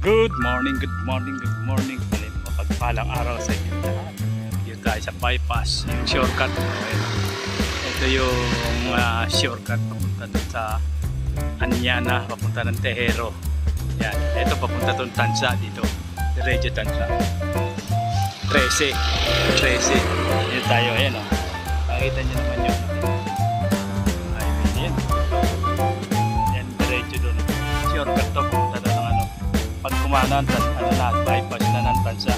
Good morning, good morning, good morning. Mapagpalang araw sa inyo lahat. Dito tayo sa bypass, yung shortcut. Ito yung shortcut papunta dun sa Anyana, papunta ng Tejero. Yan, ito papunta dun Tansa dito. Diretso Tansa. 13. Dito tayo, ayan o. Nakita nyo naman yun. Highway yan. Yan, diretso dun. Shortcut to, papunta dun ng pag kumanan, bypass na ng Tansa.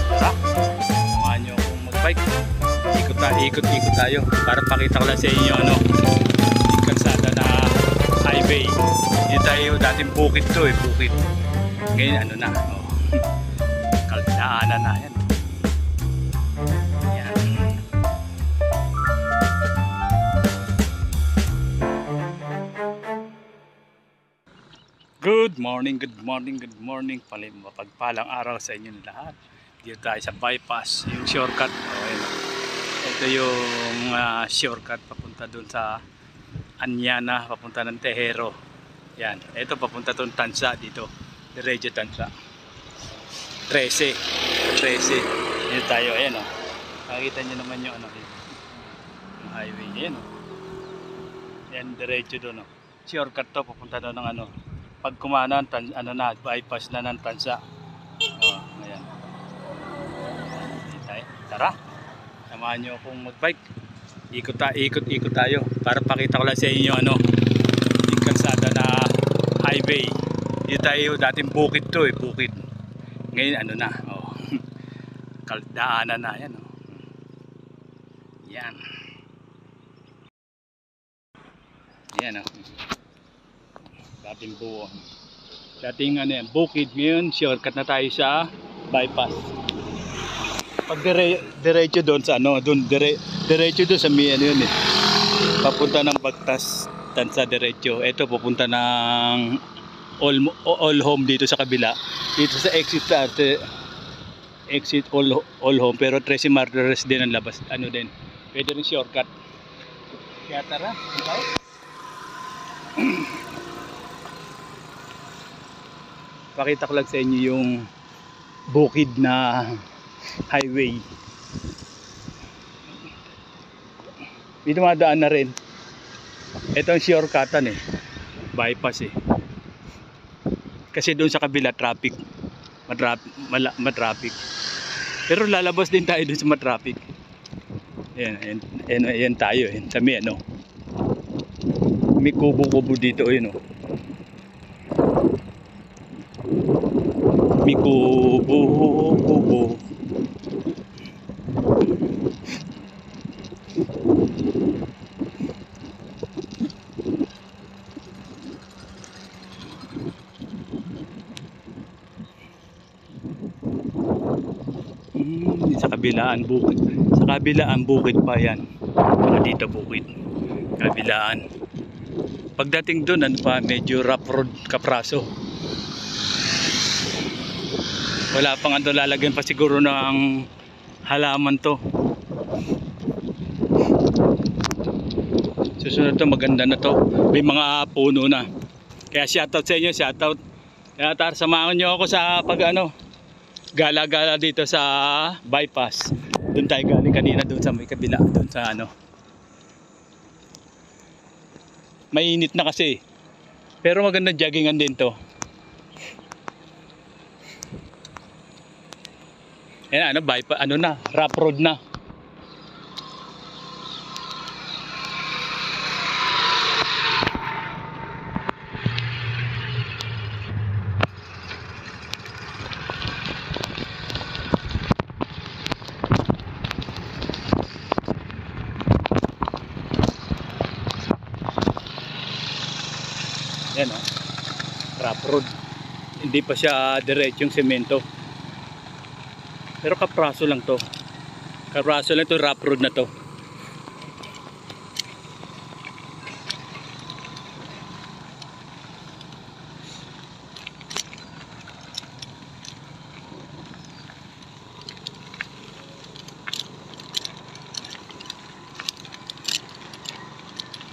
Tara, samahan nyo akong magbike. Ikot tayo para pakita ko lang sa inyo yung kalsada na highway. Dito tayo, dating bukid to bukid. Ngayon kalsaanan na yan. Good morning, good morning, good morning. Mapagpalang araw sa inyo lahat. Dito tayo sa bypass, yung shortcut. Ito yung shortcut papunta dun sa Anyana, papunta ng Tejero. Yan, ito papunta dun Tansa dito. Diretso Tansa. 13. Dito tayo, ayan o. Nakita nyo naman yung yung highway. Ayan o. Yan, diretso dun o. Shortcut to, papunta dun ng pag kumanan, bypass na ng Tansa. Ayan. Tara, samahan nyo akong magbike. Ikot tayo para pakita ko lang sa inyo yung kalsada na highway. Dito tayo, dating bukid to bukid. Ngayon kaldaanan na yan Yan. Yan dating buo. Dating bukid, ngayon shortcut na tayo sa bypass. Pag diretso doon sa diretso doon sa yun papunta ng Bagtas, Tansa diretso. Ito pupunta ng all home dito sa kabila. Dito sa exit all home, pero 13 Martires din ang labas. Din. Pwede rin shortcut. Kaya tara, okay? Pakita ko lang sa inyo yung bukid na highway. May dumadaan na rin. Ito ang shortcutan bypass kasi doon sa kabila traffic, matraffic. Pero lalabas din tayo doon sa matraffic. Ayan tayo sa may kubo dito may kubo. Sa kabilaan bukid. Sa kabilaan bukid pa yan. Saka dito bukid. Kabilaan. Pagdating doon medyo rough road, kapraso. Wala pang lalagyan pa siguro ng halaman to. Susunod to, maganda na to. May mga puno na. Kaya shoutout sa inyo, shoutout. Kaya samahan nyo ako sa gala-gala dito sa bypass. Doon tayo galing kanina, doon sa may kabila, doon sa mainit na kasi. Pero magandang joggingan din to. Ayan, bypass, rough road na. Ayan rough road. Hindi pa siya diretsong semento. Pero kapraso lang to. Rough road na to.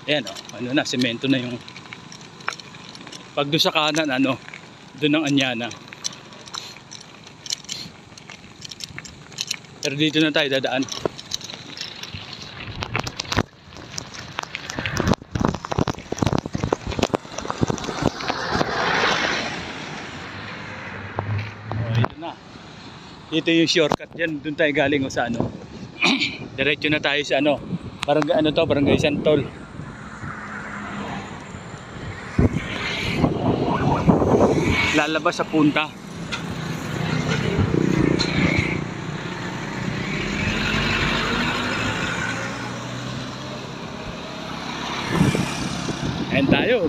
Ayan o, ano na, semento na yung Pag doon sa kanan, ano, doon ang Anyana. Pero dito na tayo dadaan. Oh, ito na. Ito yung shortcut dyan. Doon tayo galing o sa ano. Diretso na tayo sa ano. Barangay ano to, Barangay Santol. Lalabas sa punta. Ayan tayo,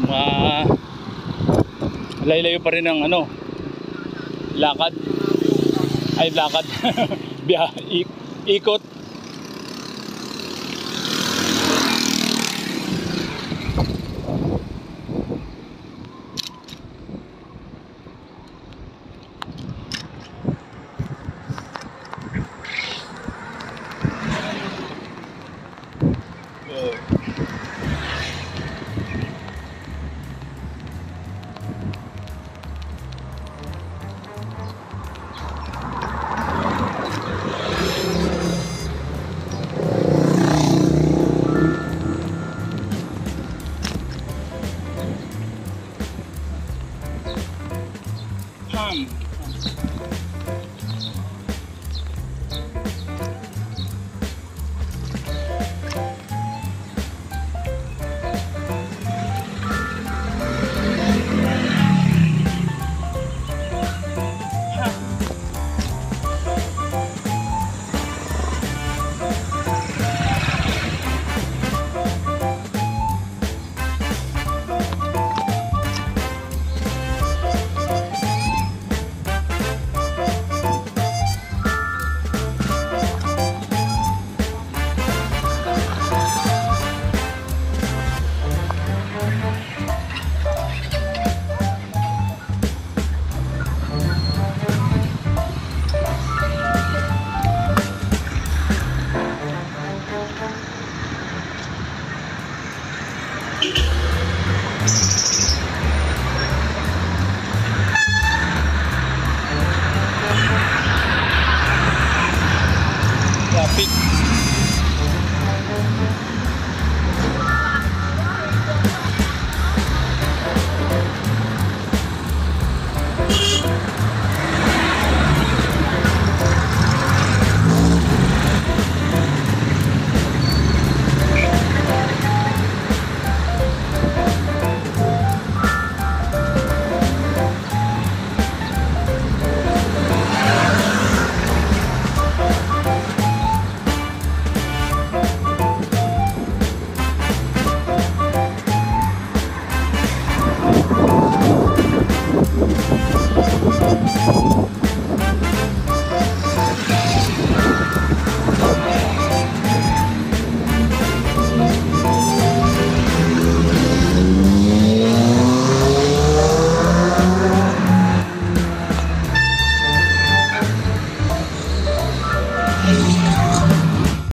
layo-layo pa rin ang ano, lakad. Ay, lakad. Ikot.